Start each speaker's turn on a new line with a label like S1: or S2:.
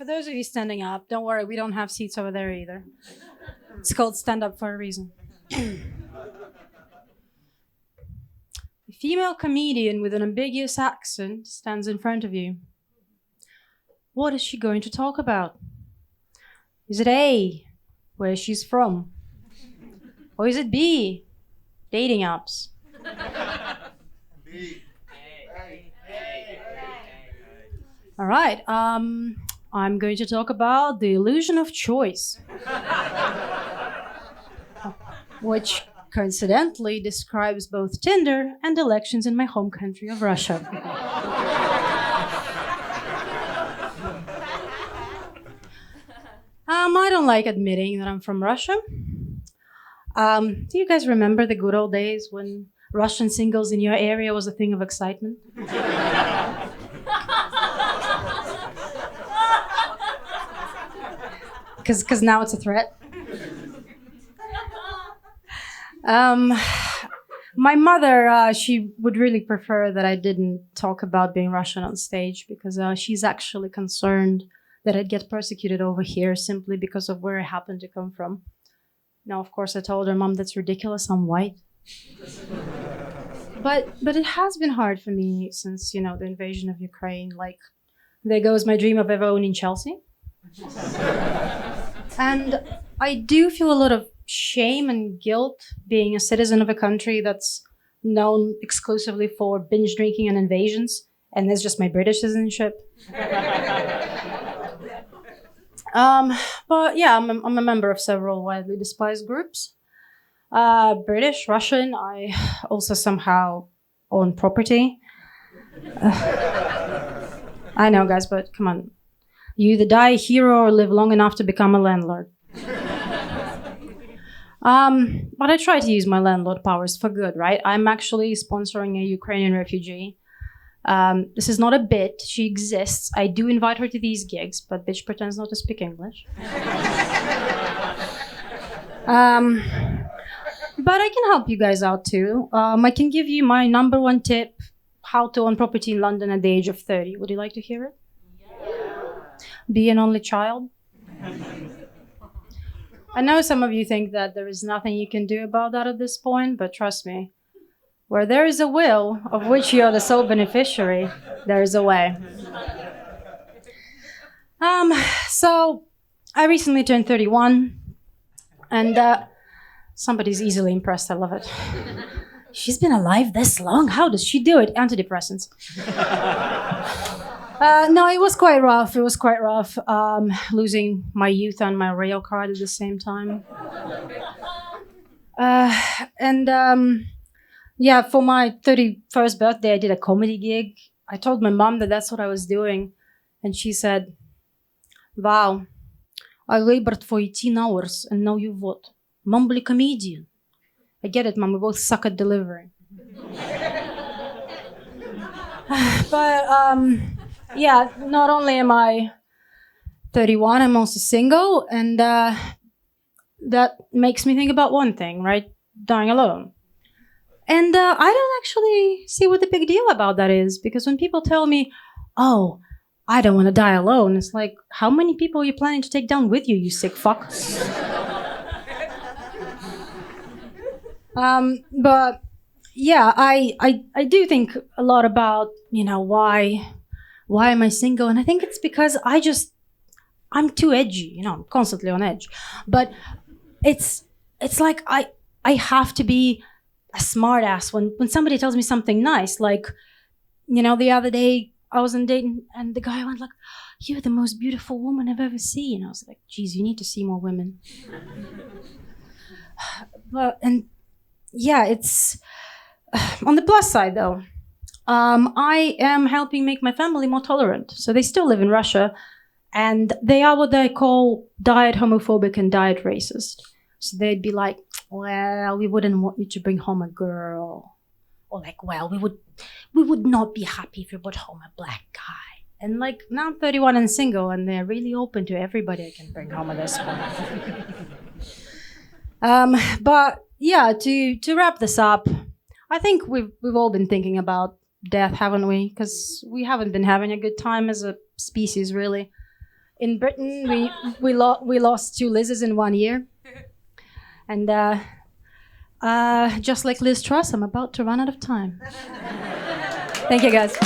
S1: For those of you standing up, don't worry, we don't have seats over there either. It's called stand up for a reason. A female comedian with an ambiguous accent stands in front of you. What is she going to talk about? Is it A, where she's from? Or is it B, dating apps? B. All right, I'm going to talk about the illusion of choice, which coincidentally describes both Tinder and elections in my home country of Russia. I don't like admitting that I'm from Russia. Do you guys remember the good old days when Russian singles in your area was a thing of excitement? Because now it's a threat. My mother, she would really prefer that I didn't talk about being Russian on stage because she's actually concerned that I'd get persecuted over here simply because of where I happen to come from. Now, of course, I told her, Mom, that's ridiculous. I'm white. But it has been hard for me since, the invasion of Ukraine. Like, there goes my dream of ever owning Chelsea. And I do feel a lot of shame and guilt being a citizen of a country that's known exclusively for binge drinking and invasions, and there's just my British citizenship. But yeah, I'm a member of several widely despised groups. British, Russian, I also somehow own property. I know, guys, but come on. You either die a hero or live long enough to become a landlord. But I try to use my landlord powers for good, right? I'm actually sponsoring a Ukrainian refugee. This is not a bit. She exists. I do invite her to these gigs, but bitch pretends not to speak English. But I can help you guys out too. I can give you my number one tip, how to own property in London at the age of 30. Would you like to hear it? Be an only child. I know some of you think that there is nothing you can do about that at this point, but trust me, where there is a will of which you are the sole beneficiary, there is a way. So I recently turned 31, and somebody's easily impressed. I love it. She's been alive this long? How does she do it? Antidepressants. No, it was quite rough. Losing my youth and my rail card at the same time. Yeah, for my 31st birthday, I did a comedy gig. I told my mom that that's what I was doing. And she said, wow, I labored for 18 hours and now you what? Mumbly comedian. I get it, Mom, we both suck at delivering. But, yeah, not only am I 31, I'm also single, and that makes me think about one thing, right? Dying alone. And I don't actually see what the big deal about that is, because when people tell me, oh, I don't want to die alone, it's like, how many people are you planning to take down with you, you sick fuck? But yeah, I do think a lot about, why am I single? And I think it's because I'm too edgy, I'm constantly on edge. But it's like I have to be a smart ass when somebody tells me something nice. Like, the other day I was on dating and the guy went like, you're the most beautiful woman I've ever seen. I was like, geez, you need to see more women. Yeah, it's on the plus side though. I am helping make my family more tolerant. So they still live in Russia, and they are what they call diet homophobic and diet racist. So they'd be like, well, we wouldn't want you to bring home a girl. Or like, well, we would not be happy if you brought home a black guy. And like, now I'm 31 and single, and they're really open to everybody I can bring home at this point. But yeah, to wrap this up, I think we've all been thinking about death, haven't we? Because we haven't been having a good time as a species, really. In Britain, we lost 2 Liz's in 1 year. And just like Liz Truss, I'm about to run out of time. Thank you, guys.